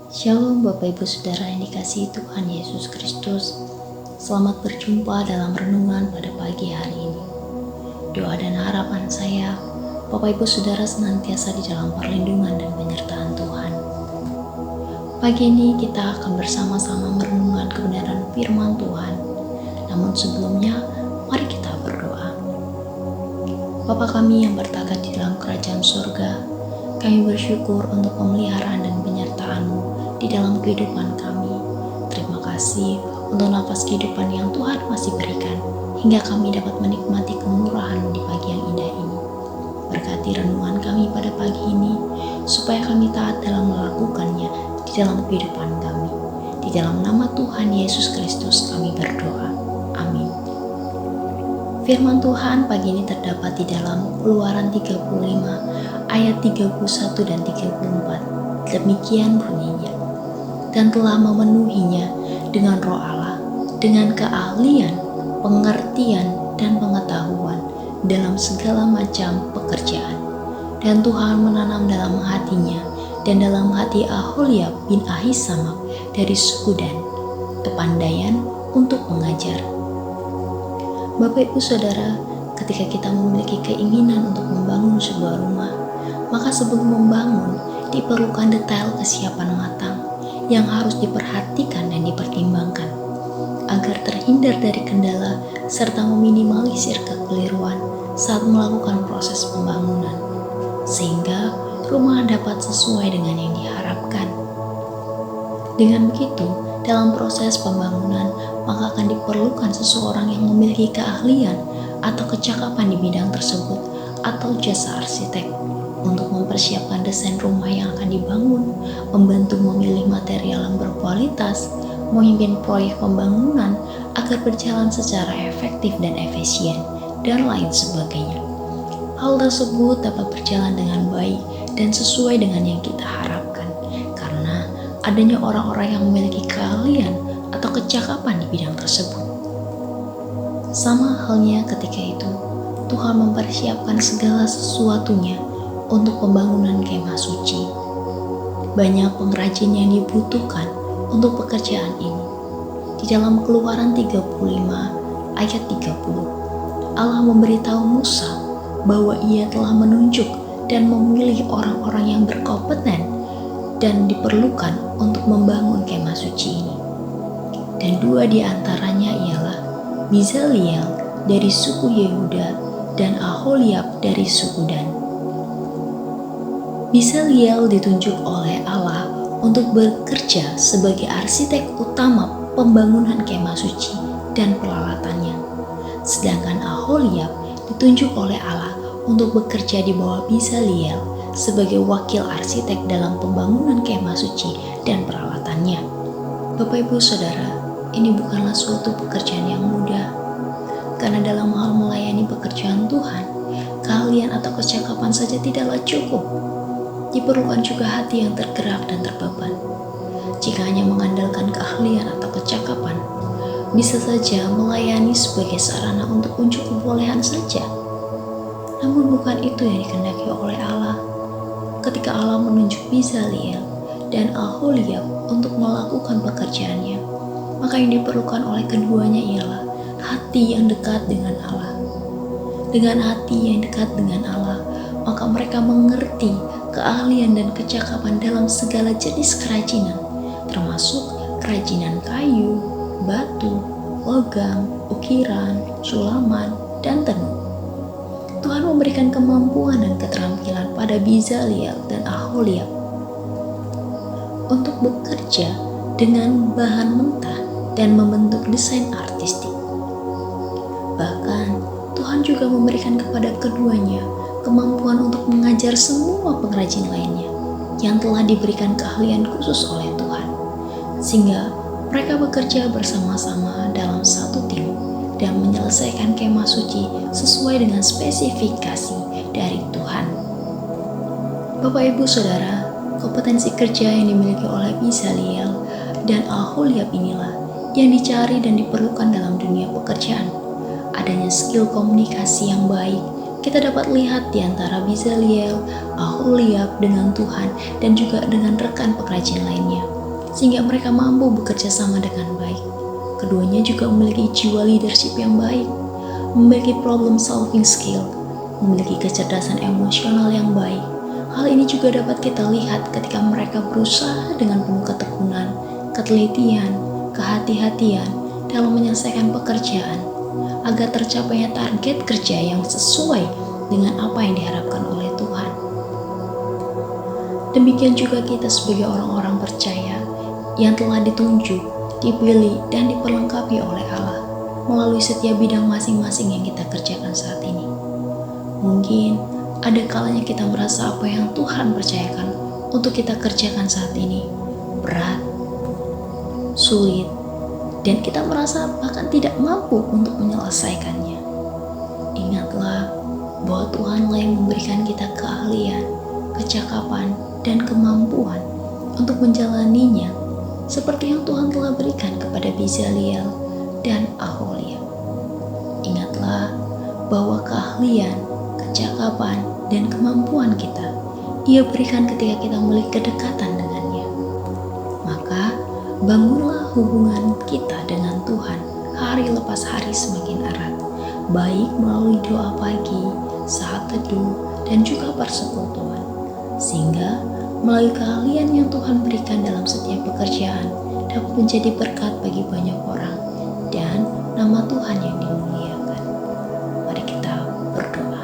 Shalom Bapak Ibu Saudara yang dikasihi Tuhan Yesus Kristus. Selamat berjumpa dalam renungan pada pagi hari ini. Doa dan harapan saya, Bapak Ibu Saudara senantiasa di dalam perlindungan dan penyertaan Tuhan. Pagi ini kita akan bersama-sama merenungkan kebenaran firman Tuhan. Namun sebelumnya, mari kita berdoa. Bapa kami yang bertata di dalam kerajaan surga, kami bersyukur untuk pemeliharaan dan penyertaan-Mu di dalam kehidupan kami. Terima kasih untuk nafas kehidupan yang Tuhan masih berikan, hingga kami dapat menikmati kemurahan di pagi yang indah ini. Berkati renungan kami pada pagi ini, supaya kami taat dalam melakukannya di dalam kehidupan kami. Di dalam nama Tuhan Yesus Kristus kami berdoa. Amin. Firman Tuhan pagi ini terdapat di dalam Keluaran 35 ayat 31 dan 34. Demikian bunyinya. Dan telah memenuhinya dengan Roh Allah, dengan keahlian, pengertian, dan pengetahuan dalam segala macam pekerjaan. Dan Tuhan menanam dalam hatinya dan dalam hati Aholiab bin Ahisamak dari suku Dan kepandaian untuk mengajar. Bapak Ibu Saudara, ketika kita memiliki keinginan untuk membangun sebuah rumah, maka sebelum membangun diperlukan detail kesiapan matang yang harus diperhatikan dan dipertimbangkan agar terhindar dari kendala serta meminimalisir kekeliruan saat melakukan proses pembangunan, sehingga rumah dapat sesuai dengan yang diharapkan. Dengan begitu, dalam proses pembangunan maka akan diperlukan seseorang yang memiliki keahlian atau kecakapan di bidang tersebut atau jasa arsitek untuk mempersiapkan desain rumah yang akan dibangun, membantu memilih material yang berkualitas, memimpin proyek pembangunan agar berjalan secara efektif dan efisien, dan lain sebagainya. Hal tersebut dapat berjalan dengan baik dan sesuai dengan yang kita harapkan, karena adanya orang-orang yang memiliki keahlian atau kecakapan di bidang tersebut. Sama halnya ketika itu, Tuhan mempersiapkan segala sesuatunya untuk pembangunan kemah suci. Banyak pengrajin yang dibutuhkan untuk pekerjaan ini. Di dalam Keluaran 35 ayat 30, Allah memberitahu Musa bahwa Ia telah menunjuk dan memilih orang-orang yang berkompeten dan diperlukan untuk membangun kemah suci ini. Dan dua di antaranya ialah Bezaleel dari suku Yehuda dan Aholiab dari suku Dan. Bezaleel ditunjuk oleh Allah untuk bekerja sebagai arsitek utama pembangunan kemah suci dan peralatannya. Sedangkan Aholiab ditunjuk oleh Allah untuk bekerja di bawah Bezaleel sebagai wakil arsitek dalam pembangunan kemah suci dan peralatannya. Bapak Ibu Saudara, ini bukanlah suatu pekerjaan yang mudah, karena dalam hal melayani pekerjaan Tuhan, keahlian atau kecakapan saja tidaklah cukup. Diperlukan juga hati yang tergerak dan terbeban. Jika hanya mengandalkan keahlian atau kecakapan, bisa saja melayani sebagai sarana untuk unjuk kebolehan saja. Namun bukan itu yang dikehendaki oleh Allah. Ketika Allah menunjuk Bezaleel dan Aholiab untuk melakukan pekerjaannya, maka yang diperlukan oleh keduanya ialah hati yang dekat dengan Allah. Dengan hati yang dekat dengan Allah, maka mereka mengerti keahlian dan kecakapan dalam segala jenis kerajinan, termasuk kerajinan kayu, batu, logam, ukiran, sulaman, dan tenun. Tuhan memberikan kemampuan dan keterampilan pada Bezaleel dan Aholiab untuk bekerja dengan bahan mentah dan membentuk desain artistik. Bahkan, Tuhan juga memberikan kepada keduanya kemampuan untuk mengajar semua pengrajin lainnya yang telah diberikan keahlian khusus oleh Tuhan, sehingga mereka bekerja bersama-sama dalam satu tim dan menyelesaikan kemah suci sesuai dengan spesifikasi dari Tuhan. Bapak Ibu Saudara, kompetensi kerja yang dimiliki oleh Bezaleel dan Aholiab inilah yang dicari dan diperlukan dalam dunia pekerjaan. Adanya skill komunikasi yang baik, kita dapat lihat di antara Bezaleel, Aholiab dengan Tuhan dan juga dengan rekan pengrajin lainnya. sehingga mereka mampu bekerja sama dengan baik. Keduanya juga memiliki jiwa leadership yang baik, memiliki problem solving skill, memiliki kecerdasan emosional yang baik. Hal ini juga dapat kita lihat ketika mereka berusaha dengan penuh ketekunan, ketelitian, kehati-hatian dalam menyelesaikan pekerjaan agar tercapainya target kerja yang sesuai dengan apa yang diharapkan oleh Tuhan. Demikian juga kita sebagai orang-orang percaya yang telah ditunjuk, dipilih, dan diperlengkapi oleh Allah melalui setiap bidang masing-masing yang kita kerjakan saat ini. Mungkin ada kalanya kita merasa apa yang Tuhan percayakan untuk kita kerjakan saat ini berat, sulit, dan kita merasa bahkan tidak mampu untuk menyelesaikannya. Ingatlah bahwa Tuhanlah yang memberikan kita keahlian, kecakapan, dan kemampuan untuk menjalaninya seperti yang Tuhan telah berikan kepada Bezaleel dan Aholiab. Ingatlah bahwa keahlian, kecakapan, dan kemampuan kita Ia berikan ketika kita memiliki kedekatan dengannya. Maka bangunlah hubungan kita dengan Tuhan hari lepas hari semakin erat, baik melalui doa pagi, saat teduh, dan juga persekutuan, sehingga melalui keahlian yang Tuhan berikan dalam setiap pekerjaan dapat menjadi berkat bagi banyak orang dan nama Tuhan yang dimuliakan. Mari kita berdoa.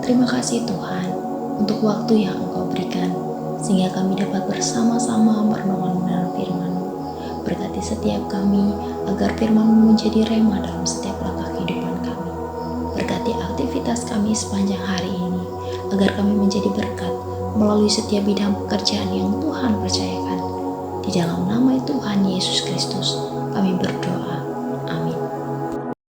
Terima kasih Tuhan untuk waktu yang Engkau berikan sehingga kami dapat bersama-sama merenungkan benar firman-Mu. Berkati setiap kami agar firman-Mu menjadi rema dalam setiap langkah kehidupan kami. Berkati aktivitas kami sepanjang hari ini agar kami menjadi berkat melalui setiap bidang pekerjaan yang Tuhan percayakan. Di dalam nama Tuhan Yesus Kristus